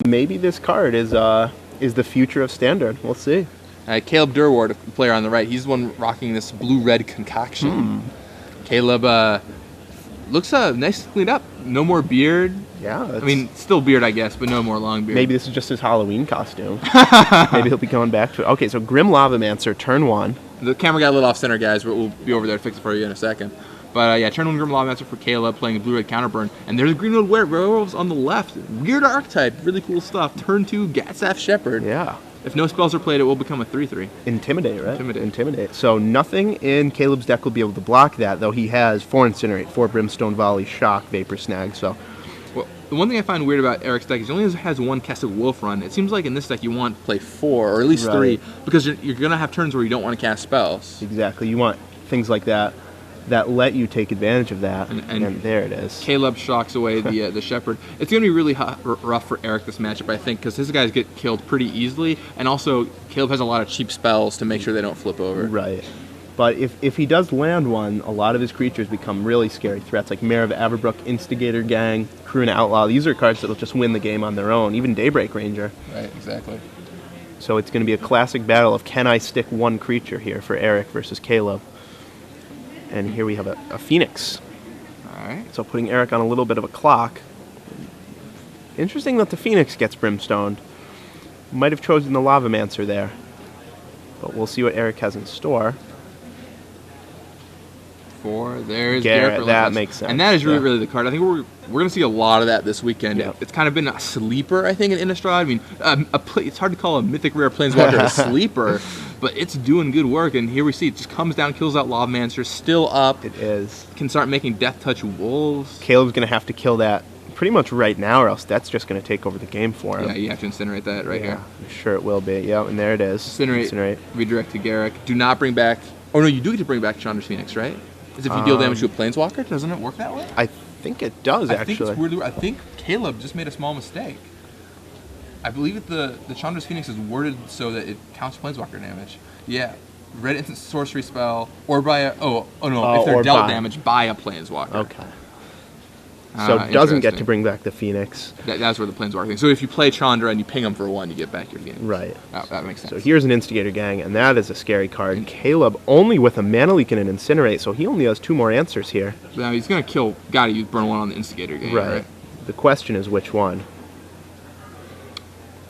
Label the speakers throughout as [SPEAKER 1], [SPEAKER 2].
[SPEAKER 1] maybe this card is the future of Standard. We'll see.
[SPEAKER 2] Caleb Durward, a player on the right, he's the one rocking this blue-red concoction. Caleb looks nice cleaned up. No more beard.
[SPEAKER 1] Yeah.
[SPEAKER 2] I mean, still beard, I guess, but no more long beard.
[SPEAKER 1] Maybe this is just his Halloween costume. Maybe he'll be going back to it. Okay, so Grim Lavamancer, turn 1.
[SPEAKER 2] The camera got a little off-center, guys, but we'll be over there to fix it for you in a second. But yeah, turn 1 Grim Lavamancer for Caleb, playing a blue-red counterburn. And there's Greenwood Werewolves on the left. Weird archetype, really cool stuff. Turn 2 Gatsaf Shepherd.
[SPEAKER 1] Yeah.
[SPEAKER 2] If no spells are played, it will become a 3/3.
[SPEAKER 1] Intimidate, right?
[SPEAKER 2] Intimidate.
[SPEAKER 1] So nothing in Caleb's deck will be able to block that, though he has 4 Incinerate, 4 Brimstone Volley, Shock, Vapor Snag, so...
[SPEAKER 2] Well, the one thing I find weird about Erik's deck is he only has 1 Castle Wolf run. It seems like in this deck you want to play 4, or at least 3, because you're going to have turns where you don't want to cast spells.
[SPEAKER 1] Exactly. You want things like that let you take advantage of that, and there it is.
[SPEAKER 2] Caleb shocks away the Shepherd. It's going to be really rough for Erik this matchup, I think, because his guys get killed pretty easily, and also Caleb has a lot of cheap spells to make sure they don't flip over.
[SPEAKER 1] Right. But if he does land one, a lot of his creatures become really scary threats, like Mare of Averbrook, Instigator Gang, Karuna Outlaw. These are cards that will just win the game on their own, even Daybreak Ranger.
[SPEAKER 2] Right, exactly.
[SPEAKER 1] So it's going to be a classic battle of can I stick 1 creature here for Erik versus Caleb. And here we have a Phoenix.
[SPEAKER 2] All right.
[SPEAKER 1] So putting Erik on a little bit of a clock. Interesting that the Phoenix gets Brimstoned. Might have chosen the Lavamancer there. But we'll see what Erik has in store.
[SPEAKER 2] 4. There's
[SPEAKER 1] Garrett. That makes sense.
[SPEAKER 2] And that is really the card. I think we're going to see a lot of that this weekend.
[SPEAKER 1] Yep.
[SPEAKER 2] It's kind of been a sleeper, I think, in Innistrad. I mean, it's hard to call a Mythic Rare Planeswalker a sleeper, but it's doing good work. And here we see it just comes down, kills out Lavamancer, still up.
[SPEAKER 1] It is.
[SPEAKER 2] Can start making Death Touch Wolves.
[SPEAKER 1] Caleb's going to have to kill that pretty much right now, or else that's just going to take over the game for him.
[SPEAKER 2] Yeah, you have to Incinerate that right here.
[SPEAKER 1] I'm sure it will be. Yeah, and there it is.
[SPEAKER 2] Incinerate. Redirect to Garrett. Do not bring back... Oh, no, you do get to bring back Chandra's Phoenix, right? Is if you deal damage to a Planeswalker? Doesn't it work that way?
[SPEAKER 1] I think it does, actually.
[SPEAKER 2] I think Caleb just made a small mistake. I believe that the Chandra's Phoenix is worded so that it counts Planeswalker damage. Yeah. Red instant sorcery spell, or by a... if they're dealt damage by a Planeswalker.
[SPEAKER 1] Okay. So doesn't get to bring back the Phoenix.
[SPEAKER 2] That's where the Planeswalker thing. So if you play Chandra and you ping them for 1, you get back your Phoenix.
[SPEAKER 1] Right.
[SPEAKER 2] That makes sense.
[SPEAKER 1] So here's an Instigator Gang, and that is a scary card. Caleb only with a Mana Leak and an Incinerate, so he only has 2 more answers here.
[SPEAKER 2] Now he's going to kill... Gotta use burn 1 on the Instigator Gang, right?
[SPEAKER 1] The question is which one.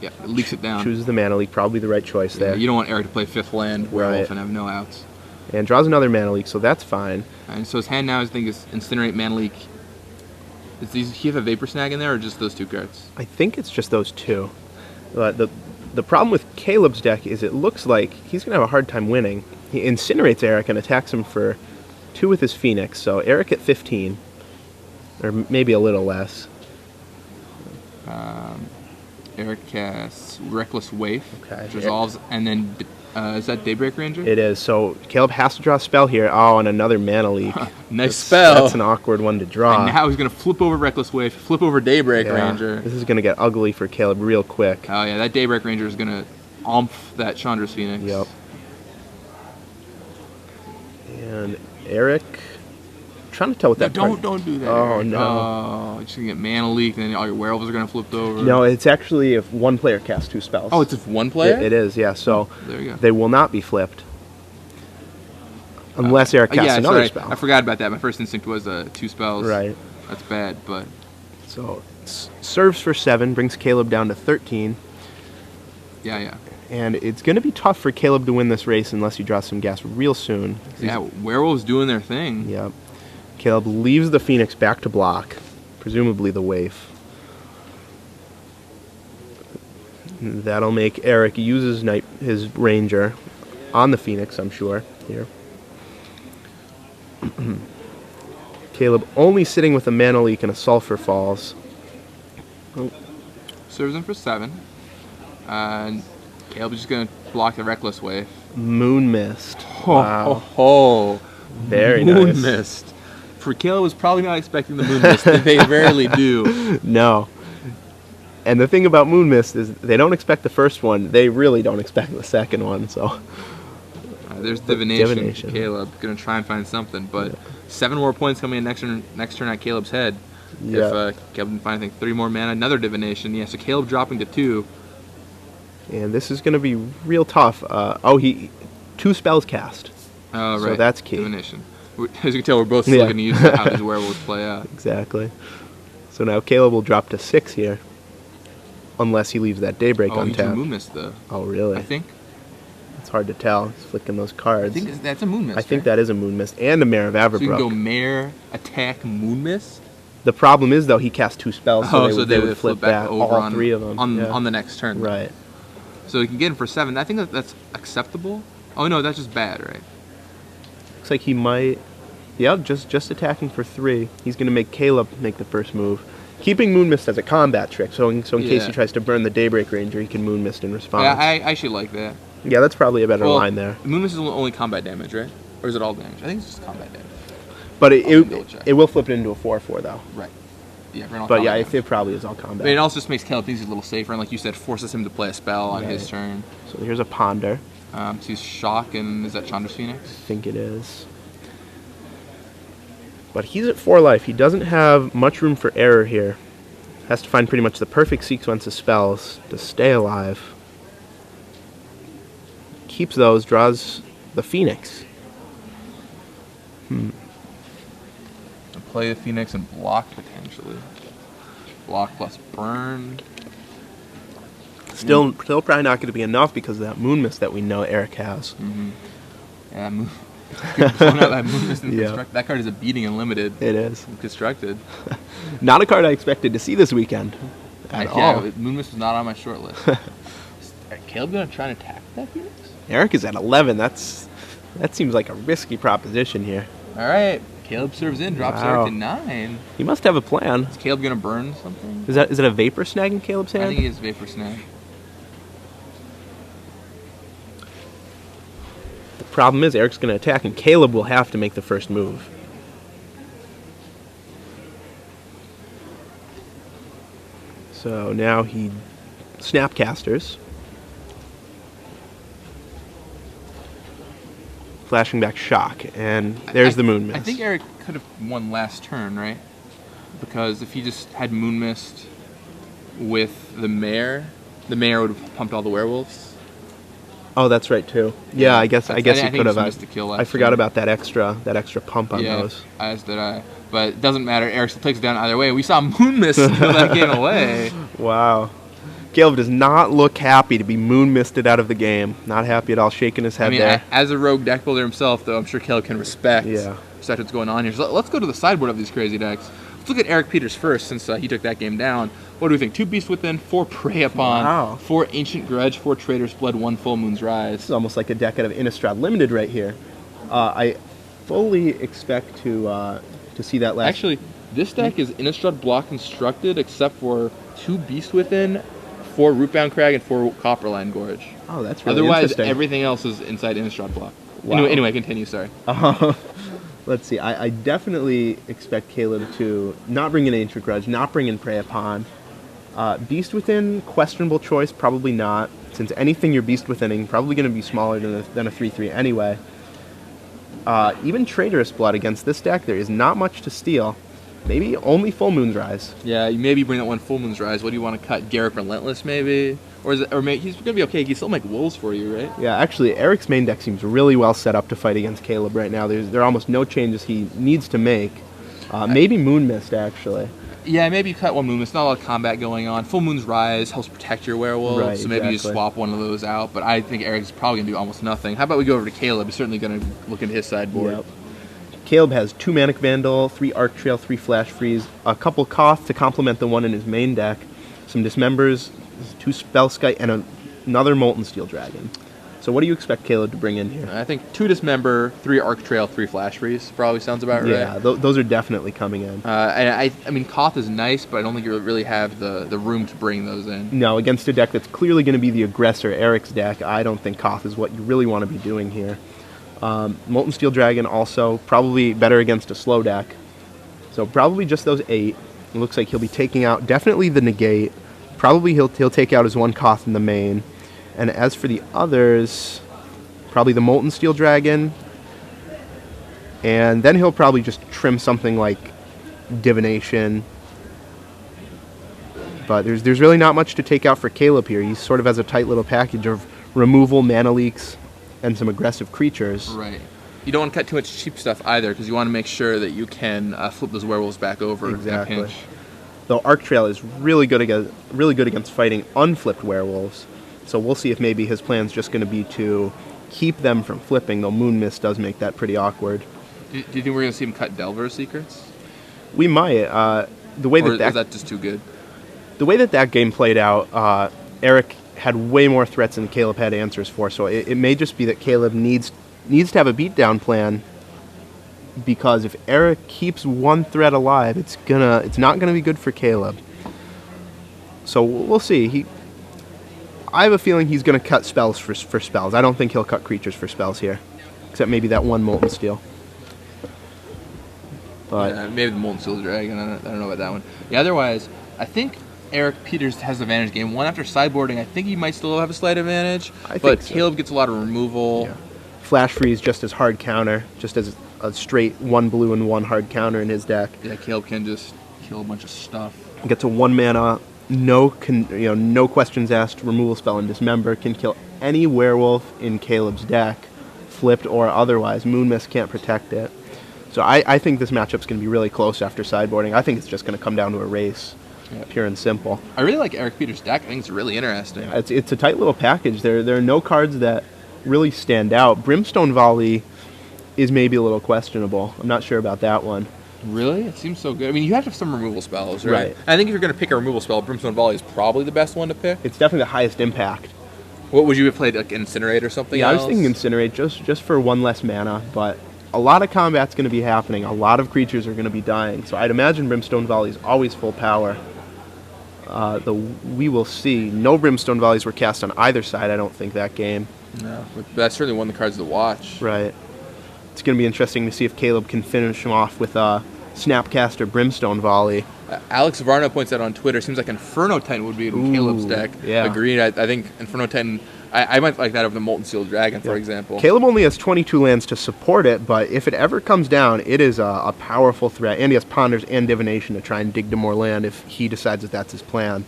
[SPEAKER 2] Yeah, it leaks it down.
[SPEAKER 1] Chooses the Mana Leak, probably the right choice there.
[SPEAKER 2] You don't want Erik to play 5th land, Werewolf, and have no outs.
[SPEAKER 1] And draws another Mana Leak, so that's fine.
[SPEAKER 2] And so his hand now, I think, is Incinerate, Mana Leak. Does he have a Vapor Snag in there, or just those 2 cards?
[SPEAKER 1] I think it's just those 2. The problem with Caleb's deck is it looks like he's going to have a hard time winning. He incinerates Erik and attacks him for 2 with his Phoenix, so Erik at 15. Or maybe a little less.
[SPEAKER 2] Erik casts Reckless Waif,
[SPEAKER 1] which
[SPEAKER 2] resolves, and then is that Daybreak Ranger?
[SPEAKER 1] It is. So Caleb has to draw a spell here. Oh, and another Mana Leak.
[SPEAKER 2] Nice spell.
[SPEAKER 1] That's an awkward one to draw.
[SPEAKER 2] And now he's going to flip over Reckless Waif, flip over Daybreak Ranger.
[SPEAKER 1] This is going to get ugly for Caleb real quick.
[SPEAKER 2] Oh yeah, that Daybreak Ranger is going to that Chandra's Phoenix.
[SPEAKER 1] Yep. And Erik... trying to tell what that
[SPEAKER 2] don't do that.
[SPEAKER 1] Oh,
[SPEAKER 2] Erik.
[SPEAKER 1] no.
[SPEAKER 2] Oh, you're just going to get Mana Leak, and then all your Werewolves are going to flip over.
[SPEAKER 1] No, it's actually if 1 player casts 2 spells.
[SPEAKER 2] Oh, it's if 1 player?
[SPEAKER 1] It is, yeah. So
[SPEAKER 2] there you go.
[SPEAKER 1] They will not be flipped. Unless Erik casts another spell.
[SPEAKER 2] I forgot about that. My first instinct was 2 spells.
[SPEAKER 1] Right.
[SPEAKER 2] That's bad, but...
[SPEAKER 1] So, serves for 7, brings Caleb down to 13.
[SPEAKER 2] Yeah.
[SPEAKER 1] And it's going to be tough for Caleb to win this race unless you draw some gas real soon.
[SPEAKER 2] Yeah, Werewolves doing their thing.
[SPEAKER 1] Yep. Caleb leaves the Phoenix back to block, presumably the Waif. That'll make Erik use his Ranger on the Phoenix, I'm sure, here. Caleb only sitting with a Mana Leak and a Sulfur Falls. Oh.
[SPEAKER 2] Serves him for 7. And Caleb is just going to block the Reckless Waif.
[SPEAKER 1] Moon Mist.
[SPEAKER 2] Wow.
[SPEAKER 1] Very nice.
[SPEAKER 2] Moon Mist. For Caleb was probably not expecting the Moon Mist. They rarely do.
[SPEAKER 1] No. And the thing about Moon Mist is they don't expect the first one. They really don't expect the second one. So
[SPEAKER 2] there's Divination. Caleb going to try and find something, but 7 more points coming in next turn at Caleb's head.
[SPEAKER 1] Yeah.
[SPEAKER 2] If Caleb can find, I think, 3 more mana, another divination. Yeah, so Caleb dropping to 2.
[SPEAKER 1] And this is going to be real tough. He 2 spells cast.
[SPEAKER 2] Oh, right.
[SPEAKER 1] So that's key.
[SPEAKER 2] Divination. As you can tell, we're both still going to use how these werewolves play out.
[SPEAKER 1] Exactly. So now Caleb will drop to 6 here. Unless he leaves that Daybreak
[SPEAKER 2] He
[SPEAKER 1] untapped.
[SPEAKER 2] drew Moon Mist, though.
[SPEAKER 1] Oh, really?
[SPEAKER 2] I think.
[SPEAKER 1] It's hard to tell. He's flicking those cards.
[SPEAKER 2] I think that's a Moon Mist.
[SPEAKER 1] I think that is a Moon Mist and a Mare of Averbrook.
[SPEAKER 2] So you can go Mare, attack, Moon Mist.
[SPEAKER 1] The problem is, though, he cast 2 spells,
[SPEAKER 2] So
[SPEAKER 1] they would flip back
[SPEAKER 2] over
[SPEAKER 1] all 3 of them.
[SPEAKER 2] on the next turn.
[SPEAKER 1] Right.
[SPEAKER 2] So you can get him for 7. I think that's acceptable. Oh no, that's just bad, right?
[SPEAKER 1] Looks like he might... Yeah, just attacking for 3. He's going to make Caleb make the first move. Keeping Moon Mist as a combat trick, so in case he tries to burn the Daybreak Ranger, he can Moon Mist in response.
[SPEAKER 2] Yeah, I actually like that.
[SPEAKER 1] Yeah, that's probably a better line there.
[SPEAKER 2] Moon Mist is only combat damage, right? Or is it all damage? I think it's just combat damage.
[SPEAKER 1] But it will flip it into a 4/4, though.
[SPEAKER 2] Right. Yeah,
[SPEAKER 1] but yeah, it probably is all combat.
[SPEAKER 2] But it also just makes Caleb things a little safer, and like you said, forces him to play a spell on his turn.
[SPEAKER 1] So here's a Ponder.
[SPEAKER 2] So he's Shock, and is that Chandra's Phoenix?
[SPEAKER 1] I think it is. But he's at 4 life. He doesn't have much room for error here. Has to find pretty much the perfect sequence of spells to stay alive. Keeps those, draws the Phoenix.
[SPEAKER 2] Play the Phoenix and block potentially. Block plus burn.
[SPEAKER 1] Still probably not going to be enough because of that Moon Mist that we know Erik has.
[SPEAKER 2] Mm-hmm. Yeah, pulling out that Moon Mist and Construct. That card is a beating and limited.
[SPEAKER 1] It is.
[SPEAKER 2] Constructed.
[SPEAKER 1] Not a card I expected to see this weekend at all.
[SPEAKER 2] Moon Mist was not on my short list. Caleb going to try and attack that Phoenix?
[SPEAKER 1] Erik is at 11. That seems like a risky proposition here.
[SPEAKER 2] All right. Caleb serves in, drops Erik to 9.
[SPEAKER 1] He must have a plan.
[SPEAKER 2] Is Caleb going to burn something?
[SPEAKER 1] Is it a Vapor Snag in Caleb's hand?
[SPEAKER 2] I think he is Vapor Snag.
[SPEAKER 1] The problem is Erik's going to attack, and Caleb will have to make the first move. So now he Snapcasters. Flashing back Shock, and there's the Moon Mist.
[SPEAKER 2] I think Erik could have won last turn, right? Because if he just had Moon Mist with the Mare would have pumped all the werewolves.
[SPEAKER 1] Oh, that's right too. Yeah, I guess he could have.
[SPEAKER 2] I
[SPEAKER 1] forgot about that extra pump on those.
[SPEAKER 2] As did I. But it doesn't matter. Erik still takes it down either way. We saw Moon Mist steal that game away.
[SPEAKER 1] Wow. Caleb does not look happy to be Moon Misted out of the game. Not happy at all, shaking his head there.
[SPEAKER 2] As a rogue deck builder himself, though, I'm sure Caleb can respect what's going on here. So let's go to the sideboard of these crazy decks. Let's look at Erik Peters first, since he took that game down. What do we think? 2 Beast Within, 4 Prey Upon, 4 Ancient Grudge, 4 Traitor's Blood, 1 Full Moon's Rise.
[SPEAKER 1] This is almost like a deck out of Innistrad Limited right here. I fully expect to see that last...
[SPEAKER 2] Actually, this deck is Innistrad block constructed, except for 2 Beast Within, 4 Rootbound Crag, and 4 Copperline Gorge.
[SPEAKER 1] Oh, that's really
[SPEAKER 2] Otherwise,
[SPEAKER 1] interesting.
[SPEAKER 2] everything else is inside Innistrad block.
[SPEAKER 1] Wow.
[SPEAKER 2] Anyway, continue, sorry.
[SPEAKER 1] Let's see. I definitely expect Caleb to not bring in Ancient Grudge, not bring in Prey Upon. Beast Within, questionable choice, probably not. Since anything you're Beast Withining, probably going to be smaller than a 3/3 anyway. Even Traitorous Blood against this deck, there is not much to steal. Maybe only Full Moon's Rise.
[SPEAKER 2] Yeah, you maybe bring that 1 Full Moon's Rise. What do you want to cut? Garruk Relentless, maybe? Or maybe he's going to be okay. He can still make Wolves for you, right?
[SPEAKER 1] Yeah, actually, Erik's main deck seems really well set up to fight against Caleb right now. There are almost no changes he needs to make. Maybe Moon Mist, actually.
[SPEAKER 2] Yeah, maybe you cut 1 Moon Mist. Not a lot of combat going on. Full Moon's Rise helps protect your werewolves,
[SPEAKER 1] right,
[SPEAKER 2] so maybe you swap one of those out. But I think Erik's probably going to do almost nothing. How about we go over to Caleb? He's certainly going to look into his sideboard.
[SPEAKER 1] Yep. Caleb has 2 Manic Vandal, 3 Arc Trail, 3 Flash Freeze, a couple Koth to complement the one in his main deck, some Dismembers, 2 Spellskite, and another Molten Steel Dragon. So what do you expect Caleb to bring in here?
[SPEAKER 2] I think 2 Dismember, 3 Arc Trail, 3 Flash Freeze probably sounds about right.
[SPEAKER 1] Yeah, those are definitely coming in.
[SPEAKER 2] And I mean, Koth is nice, but I don't think you really have the room to bring those in.
[SPEAKER 1] No, against a deck that's clearly going to be the aggressor, Erik's deck, I don't think Koth is what you really want to be doing here. Molten Steel Dragon also probably better against a slow deck. So probably just those 8. It looks like he'll be taking out definitely the Negate. Probably he'll take out his 1 Koth in the main. And as for the others, probably the Molten Steel Dragon. And then he'll probably just trim something like Divination But there's really not much to take out for Caleb here. He sort of has a tight little package of removal, mana leaks, and some aggressive creatures.
[SPEAKER 2] Right. You don't want to cut too much cheap stuff either, because you want to make sure that you can flip those werewolves back over
[SPEAKER 1] Exactly.
[SPEAKER 2] in a pinch.
[SPEAKER 1] Though Arc Trail is really good against fighting unflipped werewolves. So we'll see if maybe his plan's just going to be to keep them from flipping, though Moon Mist does make that pretty awkward.
[SPEAKER 2] Do you think we're going to see him cut Delver Secrets?
[SPEAKER 1] We might. The way
[SPEAKER 2] Or
[SPEAKER 1] that
[SPEAKER 2] is that just too good?
[SPEAKER 1] The way that game played out, Erik had way more threats than Caleb had answers for, so it may just be that Caleb needs to have a beatdown plan, because if Erik keeps one threat alive, it's not gonna be good for Caleb. So we'll see. I have a feeling he's gonna cut spells for spells. I don't think he'll cut creatures for spells here, except maybe that one Molten Steel. But
[SPEAKER 2] Yeah, maybe the Molten Steel Dragon. I don't know about that one. Yeah, otherwise, I think Erik Peters has the advantage game one. After sideboarding, I think he might still have a slight advantage.
[SPEAKER 1] I
[SPEAKER 2] but
[SPEAKER 1] think so.
[SPEAKER 2] Caleb gets a lot of removal.
[SPEAKER 1] yeah. Flash Freeze just as hard counter, just as a straight 1 blue and 1 hard counter in his deck.
[SPEAKER 2] Yeah, Caleb can just kill a bunch of stuff.
[SPEAKER 1] Gets a 1 mana, no questions asked removal spell and Dismember. Can kill any werewolf in Caleb's deck, flipped or otherwise. Moon Mist can't protect it. So I think this matchup's going to be really close after sideboarding. I think it's just going to come down to a race, pure and simple.
[SPEAKER 2] I really like Erik Peters' deck. I think it's really interesting.
[SPEAKER 1] It's a tight little package. There are no cards that really stand out. Brimstone Volley is maybe a little questionable. I'm not sure about that one.
[SPEAKER 2] Really? It seems so good. I mean, you have to have some removal spells, right?
[SPEAKER 1] Right.
[SPEAKER 2] I think if you're going to pick a removal spell, Brimstone Volley is probably the best one to pick.
[SPEAKER 1] It's definitely the highest impact.
[SPEAKER 2] What would you have played, like Incinerate or something
[SPEAKER 1] Yeah,
[SPEAKER 2] else?
[SPEAKER 1] I was thinking Incinerate just for 1 less mana, but a lot of combat's going to be happening. A lot of creatures are going to be dying. So I'd imagine Brimstone Volley is always full power. Though we will see. No Brimstone Volleys were cast on either side, I don't think, that game.
[SPEAKER 2] No, but that's certainly one of the cards to watch.
[SPEAKER 1] Right. It's going to be interesting to see if Caleb can finish him off with a Snapcaster Brimstone Volley.
[SPEAKER 2] Alex Varno points out on Twitter, seems like Inferno Titan would be in Caleb's deck.
[SPEAKER 1] Yeah.
[SPEAKER 2] Agreed. I think Inferno Titan, I might like that over the Molten Steel Dragon, for example.
[SPEAKER 1] Caleb only has 22 lands to support it, but if it ever comes down, it is a powerful threat. And he has Ponders and Divination to try and dig to more land if he decides that that's his plan.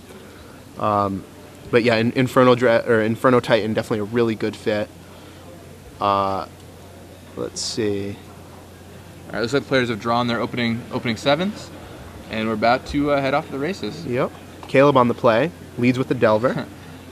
[SPEAKER 1] But yeah, Inferno Titan, definitely a really good fit. Let's see.
[SPEAKER 2] All right, looks like the players have drawn their opening sevens, and we're about to head off to the races.
[SPEAKER 1] Yep. Caleb on the play, leads with the Delver.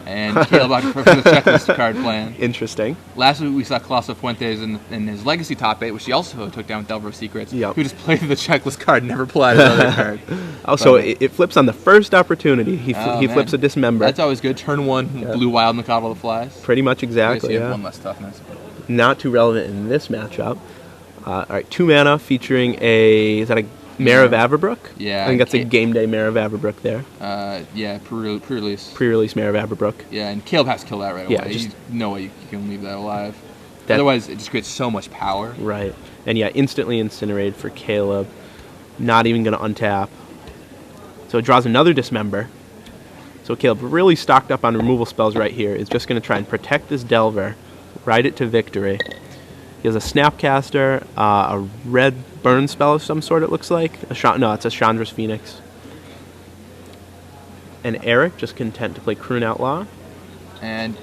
[SPEAKER 2] And Caleb out for the checklist card plan.
[SPEAKER 1] Interesting.
[SPEAKER 2] Last week we saw Colossal Fuentes in his Legacy top 8, which he also took down with Delver of Secrets.
[SPEAKER 1] Yep.
[SPEAKER 2] Who just played the checklist card, never played another card.
[SPEAKER 1] Also, it flips on the first opportunity. He flips a Dismember.
[SPEAKER 2] That's always good. Turn 1, Blue Wild and the Coddle of the Flies.
[SPEAKER 1] Pretty much
[SPEAKER 2] I guess
[SPEAKER 1] exactly,
[SPEAKER 2] you have
[SPEAKER 1] yeah.
[SPEAKER 2] 1 less toughness.
[SPEAKER 1] Not too relevant in this matchup. All right, 2 mana featuring is that a Mare of Averbrook?
[SPEAKER 2] Yeah.
[SPEAKER 1] I think that's a game day Mare of Averbrook there.
[SPEAKER 2] Yeah, pre-release.
[SPEAKER 1] Pre-release Mare of Averbrook.
[SPEAKER 2] Yeah, and Caleb has to kill that right
[SPEAKER 1] Yeah,
[SPEAKER 2] away.
[SPEAKER 1] just-
[SPEAKER 2] No way you can leave that alive. Otherwise, it just creates so much power.
[SPEAKER 1] Right. And yeah, instantly Incinerate for Caleb. Not even going to untap. So it draws another Dismember. So Caleb, really stocked up on removal spells right here, is just going to try and protect this Delver, ride it to victory. He has a Snapcaster, a red burn spell of some sort, it looks like. No, it's a Chandra's Phoenix. And Erik, just content to play Croon Outlaw.
[SPEAKER 2] And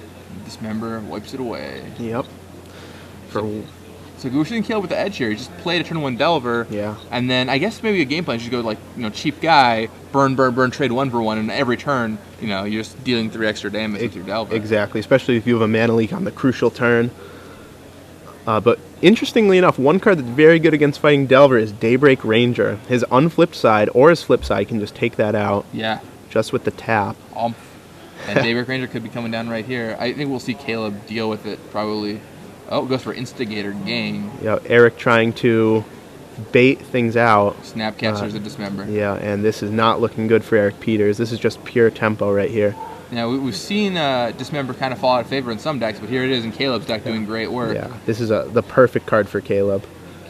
[SPEAKER 2] Dismember wipes it away.
[SPEAKER 1] Yep.
[SPEAKER 2] So we're shooting Caleb with the edge here. He just played a turn 1 Delver.
[SPEAKER 1] Yeah.
[SPEAKER 2] And then I guess maybe a game plan should go like, cheap guy, burn, trade 1 for 1, and every turn, you're just dealing 3 extra damage with your Delver.
[SPEAKER 1] Exactly, especially if you have a mana leak on the crucial turn. But interestingly enough, one card that's very good against fighting Delver is Daybreak Ranger. His unflipped side or his flip side can just take that out.
[SPEAKER 2] Yeah.
[SPEAKER 1] Just with the tap.
[SPEAKER 2] And Daybreak Ranger could be coming down right here. I think we'll see Caleb deal with it probably. Oh, it goes for Instigator Gang.
[SPEAKER 1] Yeah, Erik trying to bait things out.
[SPEAKER 2] Snapcaster's a Dismember.
[SPEAKER 1] Yeah, and this is not looking good for Erik Peters. This is just pure tempo right here.
[SPEAKER 2] Now, we've seen Dismember kind of fall out of favor in some decks, but here it is in Caleb's deck doing great work.
[SPEAKER 1] Yeah, this is the perfect card for Caleb.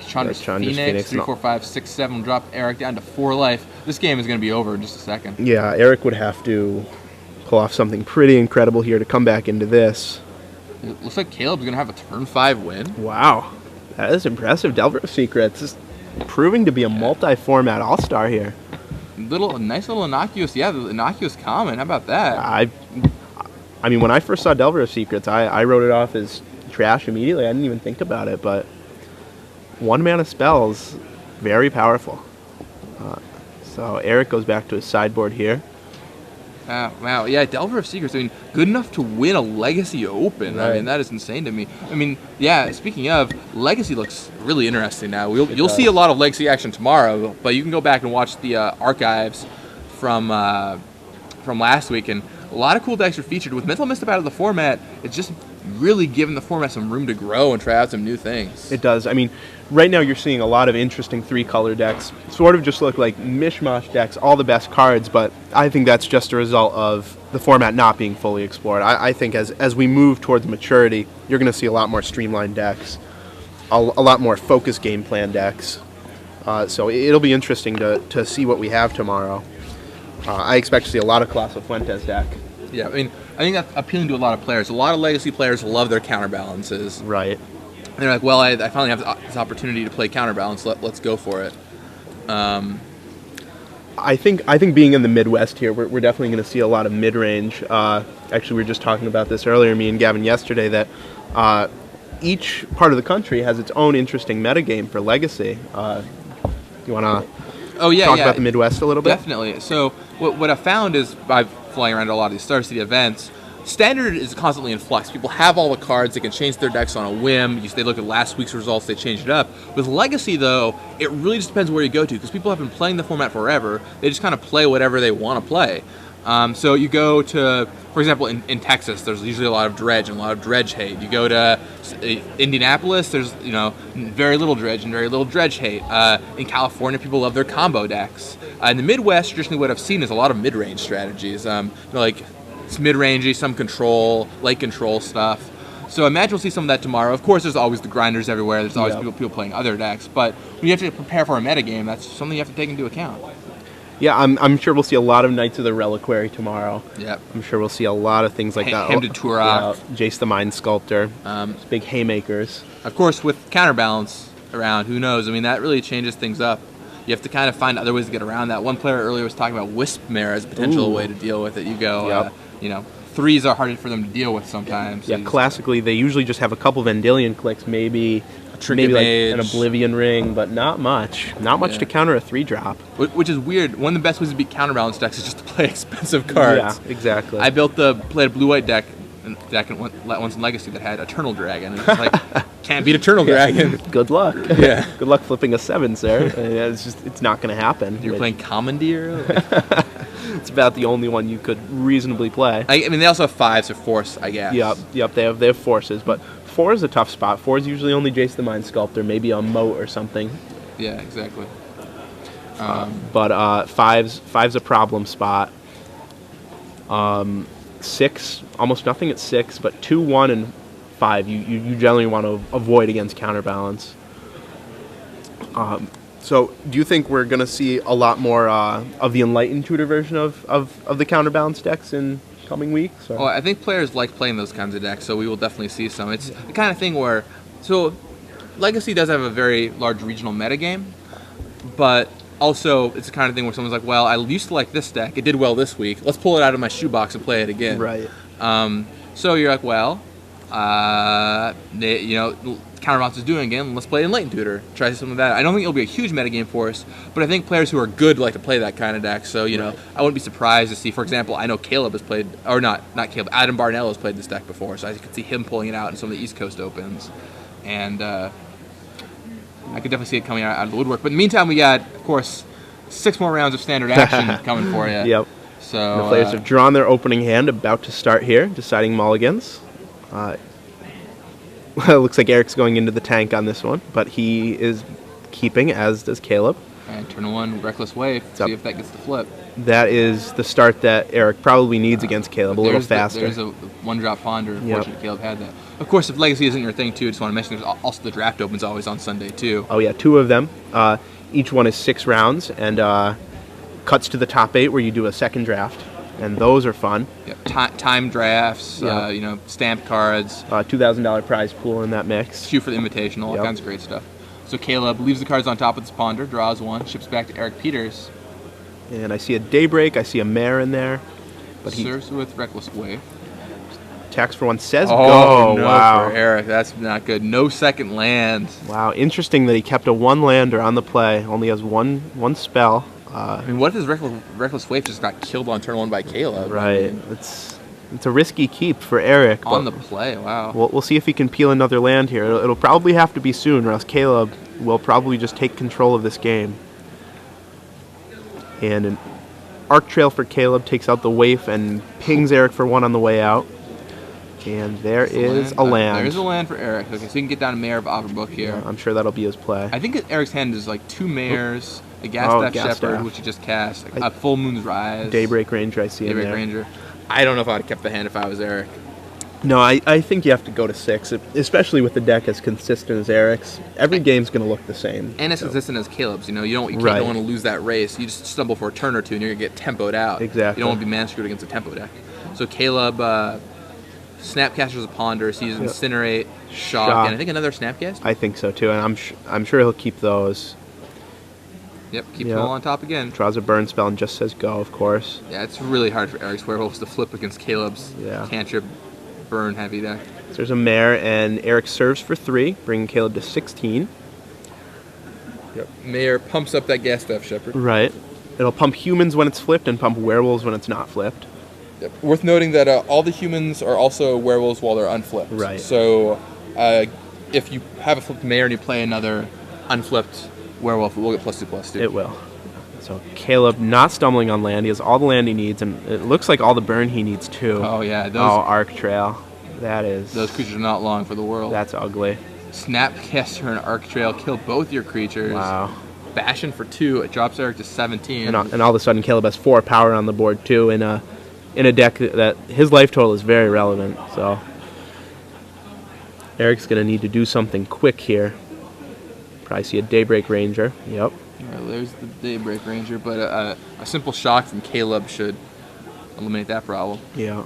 [SPEAKER 2] Chandra's Phoenix, 3, 4, 5, 6, 7, drop Erik down to 4 life. This game is going to be over in just a second.
[SPEAKER 1] Yeah, Erik would have to pull off something pretty incredible here to come back into this.
[SPEAKER 2] It looks like Caleb's going to have a turn 5 win.
[SPEAKER 1] Wow, that is impressive. Delver of Secrets is proving to be a multi-format all-star here.
[SPEAKER 2] Nice little innocuous. Yeah, the innocuous common. How about that?
[SPEAKER 1] I mean, when I first saw Delver of Secrets, I wrote it off as trash immediately. I didn't even think about it, but 1-mana spells, very powerful. So Erik goes back to his sideboard here.
[SPEAKER 2] Wow, yeah, Delver of Secrets. I mean, good enough to win a Legacy Open.
[SPEAKER 1] Right.
[SPEAKER 2] I mean, that is insane to me. I mean, yeah. Speaking of, Legacy looks really interesting now. You'll see a lot of Legacy action tomorrow, but you can go back and watch the archives from last week, and a lot of cool decks are featured. With Mental Mist out of the format, it's just really giving the format some room to grow and try out some new things.
[SPEAKER 1] It does. I mean, right now you're seeing a lot of interesting 3-color decks. Sort of just look like mishmash decks, all the best cards, but I think that's just a result of the format not being fully explored. I think as we move towards maturity, you're going to see a lot more streamlined decks, a lot more focused game plan decks. So it'll be interesting to see what we have tomorrow. I expect to see a lot of Colossal Fuentes deck.
[SPEAKER 2] Yeah, I mean, I think that's appealing to a lot of players. A lot of Legacy players love their counterbalances.
[SPEAKER 1] Right.
[SPEAKER 2] And they're like, well, I finally have this opportunity to play counterbalance. Let's go for it.
[SPEAKER 1] I think being in the Midwest here, we're definitely going to see a lot of mid-range. Actually, we were just talking about this earlier, me and Gavin, yesterday, that each part of the country has its own interesting metagame for Legacy. You want to talk about the Midwest a little bit?
[SPEAKER 2] Definitely. So what I found is by flying around to a lot of these Star City events, Standard is constantly in flux. People have all the cards. They can change their decks on a whim. They look at last week's results. They change it up. With Legacy, though, it really just depends where you go to, because people have been playing the format forever. They just kind of play whatever they want to play. So you go to, for example, in Texas, there's usually a lot of dredge and a lot of dredge hate. You go to Indianapolis, there's very little dredge and very little dredge hate. In California, people love their combo decks. In the Midwest, traditionally what I've seen is a lot of mid-range strategies. Like it's mid-rangey, some control, late control stuff. So I imagine we'll see some of that tomorrow. Of course, there's always the grinders everywhere. There's always people playing other decks. But when you have to prepare for a metagame, that's something you have to take into account.
[SPEAKER 1] Yeah, I'm sure we'll see a lot of Knights of the Reliquary tomorrow.
[SPEAKER 2] Yep.
[SPEAKER 1] I'm sure we'll see a lot of things like that.
[SPEAKER 2] Hamded Turok.
[SPEAKER 1] Jace the Mind Sculptor. Big haymakers.
[SPEAKER 2] Of course, with counterbalance around, who knows? I mean, that really changes things up. You have to kind of find other ways to get around that. One player earlier was talking about Wispmare as a potential way to deal with it. You go, threes are harder for them to deal with sometimes.
[SPEAKER 1] Yeah, classically, they usually just have a couple Vendilion clicks, maybe like an Oblivion Ring, but not much. Not much to counter a 3-drop.
[SPEAKER 2] Which is weird. One of the best ways to beat counterbalance decks is just to play expensive cards.
[SPEAKER 1] Yeah, exactly.
[SPEAKER 2] I played a blue-white deck once in Legacy that had Eternal Dragon. And it's like, can't beat Eternal Dragon.
[SPEAKER 1] Good luck.
[SPEAKER 2] Yeah.
[SPEAKER 1] Good luck flipping a 7, sir. It's not going to happen.
[SPEAKER 2] You're playing Commandeer?
[SPEAKER 1] It's about the only one you could reasonably play.
[SPEAKER 2] I mean, they also have 5s or Force, I guess.
[SPEAKER 1] Yep. They have Forces, but 4 is a tough spot. 4 is usually only Jace the Mind Sculptor, maybe a Moat or something.
[SPEAKER 2] Yeah, exactly.
[SPEAKER 1] But 5's a problem spot. 6, almost nothing at 6, but 2, 1, and 5 you generally want to avoid against counterbalance. So do you think we're going to see a lot more of the Enlightened Tutor version of the counterbalance decks in coming weeks? Or?
[SPEAKER 2] Well, I think players like playing those kinds of decks, so we will definitely see some. It's the kind of thing where, so Legacy does have a very large regional metagame, but also it's the kind of thing where someone's like, well, I used to like this deck, it did well this week, let's pull it out of my shoebox and play it again.
[SPEAKER 1] Right.
[SPEAKER 2] So you're like, well, Counterbalance is doing again, let's play Enlightened Tutor. Try some of that. I don't think it'll be a huge metagame for us, but I think players who are good like to play that kind of deck. So, I wouldn't be surprised to see, for example, I know Caleb has played, or not Caleb, Adam Barnell has played this deck before, so I could see him pulling it out in some of the East Coast Opens. And I could definitely see it coming out of the woodwork. But in the meantime, we got, of course, 6 more rounds of standard action coming for you.
[SPEAKER 1] Yep.
[SPEAKER 2] So
[SPEAKER 1] the players have drawn their opening hand, about to start here, deciding mulligans. It looks like Erik's going into the tank on this one, but he is keeping, as does Caleb.
[SPEAKER 2] And turn 1, Reckless Wave, see if that gets the flip.
[SPEAKER 1] That is the start that Erik probably needs against Caleb, a little faster.
[SPEAKER 2] There's a 1-drop Ponder. Unfortunately, Caleb had that. Of course, if Legacy isn't your thing, too, I just want to mention there's also the draft opens always on Sunday, too.
[SPEAKER 1] Oh, yeah, 2 of them. Each one is 6 rounds, and cuts to the top 8 where you do a second draft. And those are fun.
[SPEAKER 2] Yep. Time drafts, stamp cards.
[SPEAKER 1] $2,000 prize pool in that mix.
[SPEAKER 2] Shoot for the Invitational, all kinds of great stuff. So Caleb leaves the cards on top of his Ponder, draws 1, ships back to Erik Peters.
[SPEAKER 1] And I see a Daybreak. I see a Mare in there. But he
[SPEAKER 2] Serves with Reckless Wave.
[SPEAKER 1] attacks for 1, says
[SPEAKER 2] Oh,
[SPEAKER 1] go.
[SPEAKER 2] no,
[SPEAKER 1] Wow.
[SPEAKER 2] for Erik. That's not good. No second land.
[SPEAKER 1] Wow, interesting that he kept a 1-lander on the play. Only has one spell.
[SPEAKER 2] I mean, what if his Reckless Wave just got killed on turn 1 by Caleb?
[SPEAKER 1] Right.
[SPEAKER 2] I mean,
[SPEAKER 1] It's a risky keep for Erik.
[SPEAKER 2] on the play, wow.
[SPEAKER 1] We'll see if he can peel another land here. It'll probably have to be soon, or else Caleb will probably just take control of this game. And an Arc Trail for Caleb takes out the waif and pings Erik for 1 on the way out. And there is a land.
[SPEAKER 2] There is a land for Erik. Okay, so he can get down a Mare of Averbook here.
[SPEAKER 1] I'm sure that'll be his play.
[SPEAKER 2] I think Eric's hand is like 2 Mares, a
[SPEAKER 1] Gas
[SPEAKER 2] Shepherd,
[SPEAKER 1] Staff.
[SPEAKER 2] which he just cast, a Full Moon's Rise.
[SPEAKER 1] Daybreak Ranger, I see in
[SPEAKER 2] Daybreak
[SPEAKER 1] there.
[SPEAKER 2] Ranger. I don't know if I would have kept the hand if I was Erik.
[SPEAKER 1] No, I think you have to go to 6, especially with the deck as consistent as Erik's. Every game's going to look the same.
[SPEAKER 2] And as consistent as Caleb's. You
[SPEAKER 1] Right.
[SPEAKER 2] don't want to lose that race. You just stumble for a turn or two and you're going to get tempoed out.
[SPEAKER 1] Exactly.
[SPEAKER 2] You don't want to be man screwed against a tempo deck. So Caleb, Snapcaster's a Ponder, so he's Incinerate, Shock, and I think another Snapcast?
[SPEAKER 1] I think so too, and I'm sure he'll keep those.
[SPEAKER 2] Yep, keep them all on top again.
[SPEAKER 1] Draws a burn spell and just says go, of course.
[SPEAKER 2] Yeah, it's really hard for Erik's Werewolves to flip against Caleb's cantrip burn heavy deck.
[SPEAKER 1] So there's a Mare, and Erik serves for 3, bringing Caleb to 16.
[SPEAKER 2] Yep. Mare pumps up that Gas Staff Shepherd.
[SPEAKER 1] Right. It'll pump humans when it's flipped and pump werewolves when it's not flipped.
[SPEAKER 2] Yep. Worth noting that all the humans are also werewolves while they're unflipped.
[SPEAKER 1] Right.
[SPEAKER 2] So if you have a flipped Mare and you play another unflipped werewolf, it will get +2/+2.
[SPEAKER 1] It will. So Caleb not stumbling on land. He has all the land he needs, and it looks like all the burn he needs too.
[SPEAKER 2] Oh yeah,
[SPEAKER 1] Arc Trail. That is.
[SPEAKER 2] Those creatures are not long for the world.
[SPEAKER 1] That's ugly.
[SPEAKER 2] Snapcaster and Arc Trail kill both your creatures.
[SPEAKER 1] Wow.
[SPEAKER 2] Bastion for 2. It drops Erik to 17.
[SPEAKER 1] And all of a sudden, Caleb has 4 power on the board too in a deck that his life total is very relevant. So Erik's gonna need to do something quick here. Probably see a Daybreak Ranger. Yep.
[SPEAKER 2] Right, there's the Daybreak Ranger, but a simple shock from Caleb should eliminate that problem.
[SPEAKER 1] Yeah.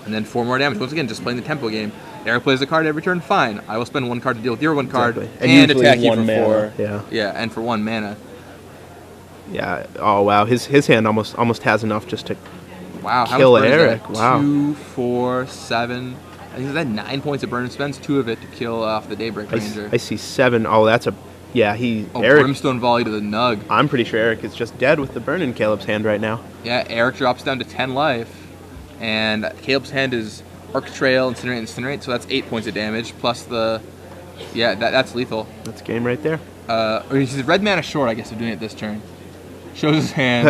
[SPEAKER 2] And then 4 more damage. Once again, just playing the tempo game. Erik plays a card every turn, fine. I will spend 1 card to deal with your 1 card and attack you for 4.
[SPEAKER 1] Yeah.
[SPEAKER 2] Yeah, and for 1 mana.
[SPEAKER 1] Yeah. Oh wow. His hand almost has enough just to
[SPEAKER 2] Wow. How
[SPEAKER 1] kill
[SPEAKER 2] much burn is
[SPEAKER 1] Erik.
[SPEAKER 2] that?
[SPEAKER 1] Wow.
[SPEAKER 2] 2, 4, 7. I think that 9 points of burn. Spends 2 of it to kill off the Daybreak Ranger.
[SPEAKER 1] I see 7. Oh, that's a Erik.
[SPEAKER 2] Brimstone Volley to the Nug.
[SPEAKER 1] I'm pretty sure Erik is just dead with the burn in Caleb's hand right now.
[SPEAKER 2] Yeah, Erik drops down to 10 life, and Caleb's hand is Arc Trail, Incinerate, so that's 8 points of damage, plus the... Yeah, that's lethal.
[SPEAKER 1] That's game right there.
[SPEAKER 2] Or he's red mana short, I guess, of doing it this turn. Shows his hand.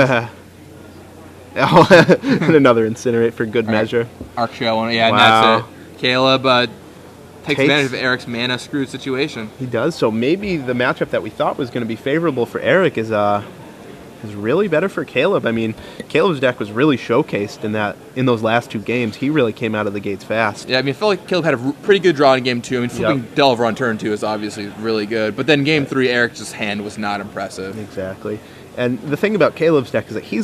[SPEAKER 1] And another Incinerate for good measure.
[SPEAKER 2] Arc Trail, yeah, and
[SPEAKER 1] Wow.
[SPEAKER 2] that's it. Caleb takes advantage of Erik's mana screwed situation.
[SPEAKER 1] He does, so maybe the matchup that we thought was going to be favorable for Erik is really better for Caleb. I mean, Caleb's deck was really showcased in those last 2 games. He really came out of the gates fast.
[SPEAKER 2] Yeah, I mean, I felt like Caleb had a pretty good draw in game 2. I mean, flipping Delver on turn 2 is obviously really good, but then game 3, Erik's hand was not impressive.
[SPEAKER 1] Exactly. And the thing about Caleb's deck is that he's